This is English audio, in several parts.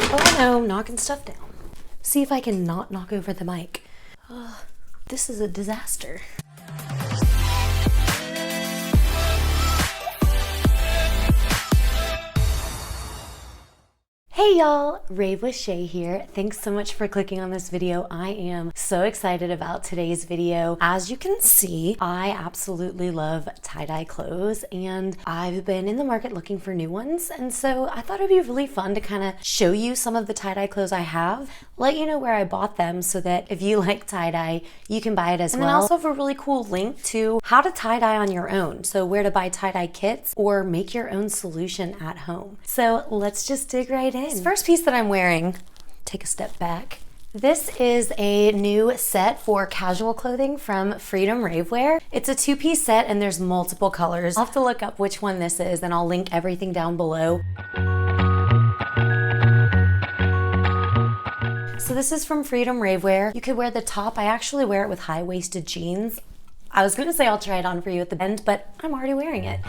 Oh no, knocking stuff down. See if I can not knock over the mic. This is a disaster. Hey y'all, Rave with Shay here. Thanks so much for clicking on this video. I am so excited about today's video. As you can see, I absolutely love tie-dye clothes and I've been in the market looking for new ones. And so I thought it'd be really fun to kind of show you some of the tie-dye clothes I have, let you know where I bought them so that if you like tie-dye, you can buy it as well. And I also have a really cool link to how to tie-dye on your own. So where to buy tie-dye kits or make your own solution at home. So let's just dig right in. This first piece that I'm wearing, take a step back. This is a new set for casual clothing from Freedom Ravewear. It's a two-piece set and there's multiple colors. I'll have to look up which one this is and I'll link everything down below. So this is from Freedom Ravewear. You could wear the top. I actually wear it with high-waisted jeans. I was gonna say I'll try it on for you at the end, but I'm already wearing it.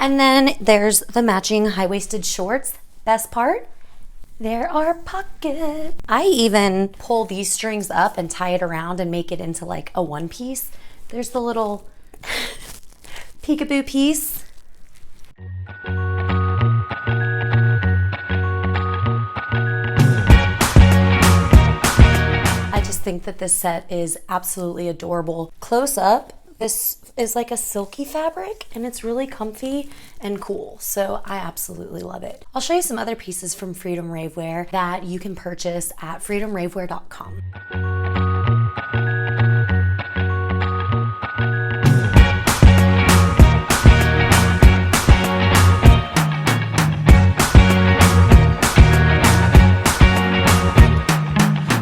And then there's the matching high-waisted shorts. Best part, there are pockets. I even pull these strings up and tie it around and make it into like a one piece. There's the little peekaboo piece. I just think that this set is absolutely adorable. Close up, this is like a silky fabric and it's really comfy and cool. So I absolutely love it. I'll show you some other pieces from Freedom Ravewear that you can purchase at freedomravewear.com.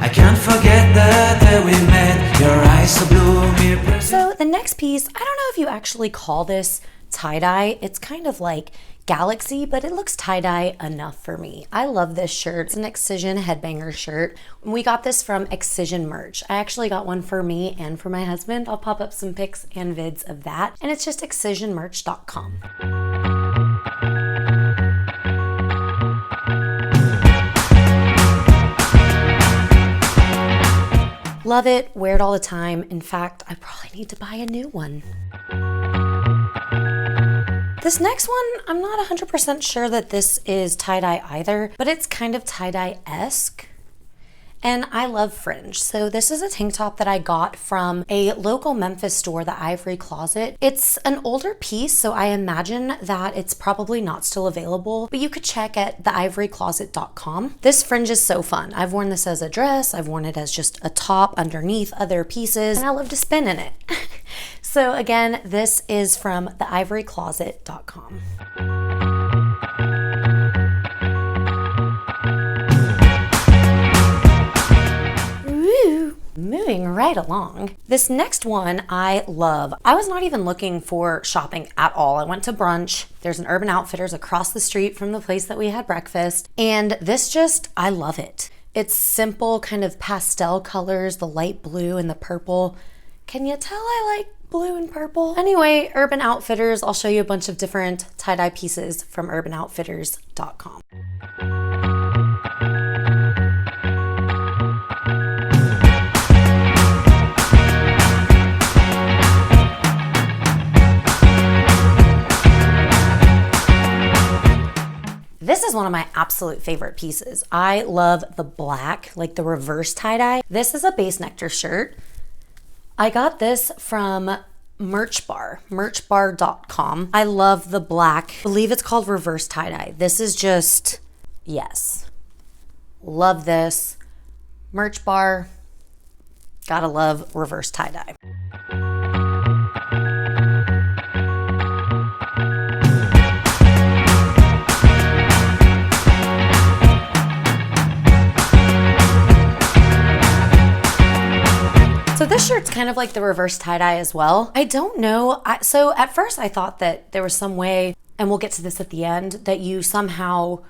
I can't forget the day we met. Your eyes so blue, me. So the next piece, I don't know if you actually call this tie-dye. It's kind of like galaxy, but it looks tie-dye enough for me. I love this shirt. It's an Excision Headbanger shirt. We got this from Excision merch. I actually got one for me and for my husband. I'll pop up some pics and vids of that. And it's just excisionmerch.com. Love it, wear it all the time. In fact, I probably need to buy a new one. This next one, I'm not 100% sure that this is tie-dye either, but it's kind of tie-dye-esque. And I love fringe. So this is a tank top that I got from a local Memphis store, the Ivory Closet. It's an older piece, so I imagine that it's probably not still available, but you could check at theivorycloset.com. This fringe is so fun. I've worn this as a dress. I've worn it as just a top underneath other pieces, and I love to spin in it. So again, this is from theivorycloset.com. Moving right along. This next one I love. I was not even looking for shopping at all. I went to brunch. There's an Urban Outfitters across the street from the place that we had breakfast. And this just, I love it. It's simple kind of pastel colors, the light blue and the purple. Can you tell I like blue and purple? Anyway, Urban Outfitters, I'll show you a bunch of different tie-dye pieces from urbanoutfitters.com. This is one of my absolute favorite pieces. I love the black, like the reverse tie-dye. This is a base nectar shirt. I got this from merchbar.com. I love the black. I believe it's called reverse tie-dye. This is just, yes. Love this. Merch bar. Gotta love reverse tie-dye. So this shirt's kind of like the reverse tie-dye as well. I don't know. So at first I thought that there was some way, and we'll get to this at the end, that you somehow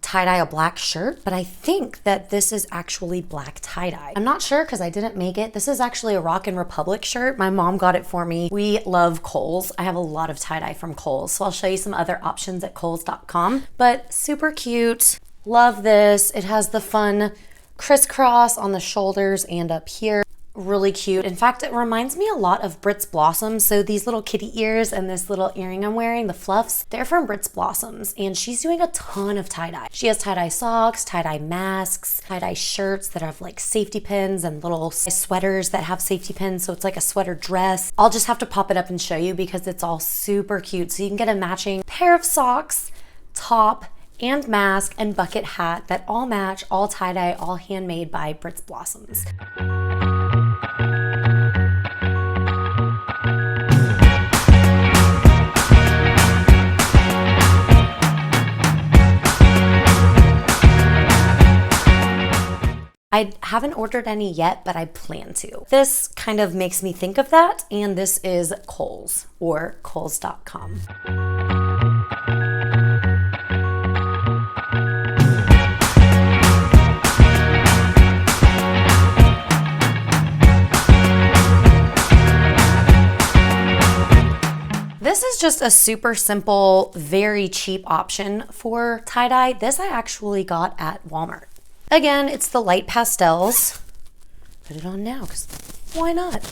tie-dye a black shirt, but I think that this is actually black tie-dye. I'm not sure because I didn't make it. This is actually a Rockin' Republic shirt. My mom got it for me. We love KOHL'S. I have a lot of tie-dye from KOHL'S, so I'll show you some other options at KOHL'S.com, but super cute. Love this. It has the fun crisscross on the shoulders and up here. Really cute. In fact, it reminds me a lot of Britt's Blossoms. So these little kitty ears and this little earring I'm wearing, the fluffs, they're from Britt's Blossoms, and she's doing a ton of tie-dye. She has tie-dye socks, tie-dye masks, tie-dye shirts that have like safety pins, and little sweaters that have safety pins, so it's like a sweater dress. I'll just have to pop it up and show you because it's all super cute. So you can get a matching pair of socks, top, and mask, and bucket hat that all match, all tie-dye, all handmade by Britt's Blossoms. I haven't ordered any yet, but I plan to. This kind of makes me think of that, and this is KOHL'S, or KOHL'S.com. This is just a super simple, very cheap option for tie-dye. This I actually got at Walmart. Again, it's the light pastels. Put it on now, because why not?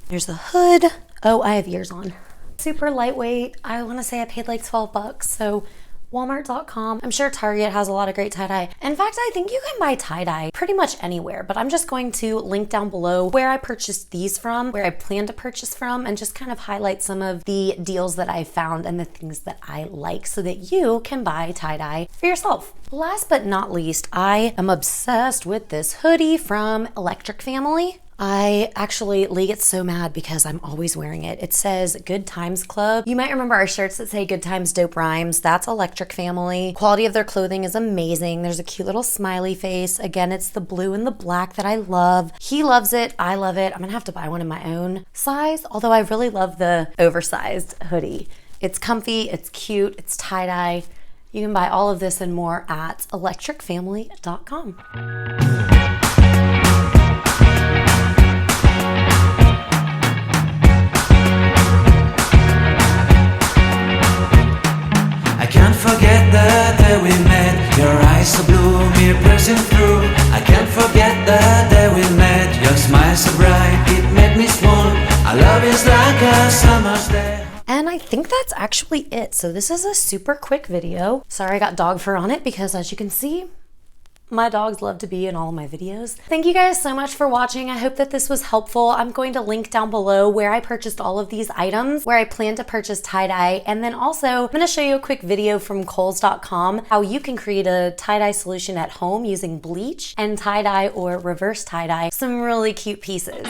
There's the hood. Oh, I have ears on. Super lightweight. I want to say I paid like 12 bucks, so Walmart.com. I'm sure Target has a lot of great tie-dye. In fact, I think you can buy tie-dye pretty much anywhere, but I'm just going to link down below where I purchased these from, where I plan to purchase from, and just kind of highlight some of the deals that I found and the things that I like so that you can buy tie-dye for yourself. Last but not least, I am obsessed with this hoodie from Electric Family. Lee gets so mad because I'm always wearing it. It says Good Times Club. You might remember our shirts that say Good Times Dope Rhymes. That's Electric Family. Quality of their clothing is amazing. There's a cute little smiley face. Again, it's the blue and the black that I love. He loves it. I love it. I'm gonna have to buy one in my own size, although I really love the oversized hoodie. It's comfy, it's cute, it's tie-dye. You can buy all of this and more at electricfamily.com. I can't forget the day we met. Your eyes so blue, me pressing through. I can't forget the day we met. Your smile so bright, it made me swoon. Our love is like a summer's day. And I think that's actually it. So this is a super quick video. Sorry I got dog fur on it because, as you can see, my dogs love to be in all of my videos. Thank you guys so much for watching. I hope that this was helpful. I'm going to link down below where I purchased all of these items, where I plan to purchase tie-dye, and then also I'm going to show you a quick video from KOHL'S.com how you can create a tie-dye solution at home using bleach and tie-dye or reverse tie-dye some really cute pieces.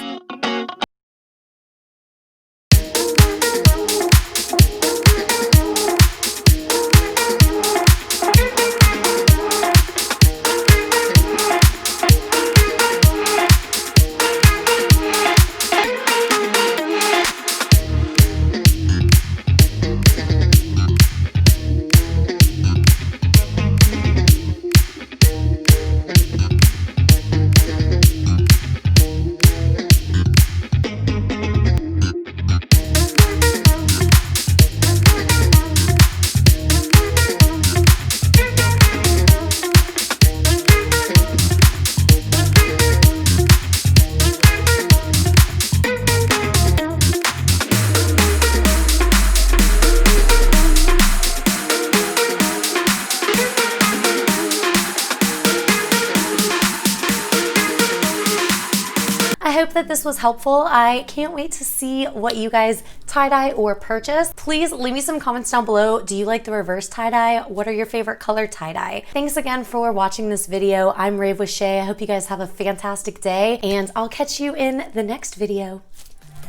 I hope that this was helpful. I can't wait to see what you guys tie-dye or purchase. Please leave me some comments down below. Do you like the reverse tie-dye? What are your favorite color tie-dye? Thanks again for watching this video. I'm Rave with Shay. I hope you guys have a fantastic day, and I'll catch you in the next video.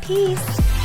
Peace.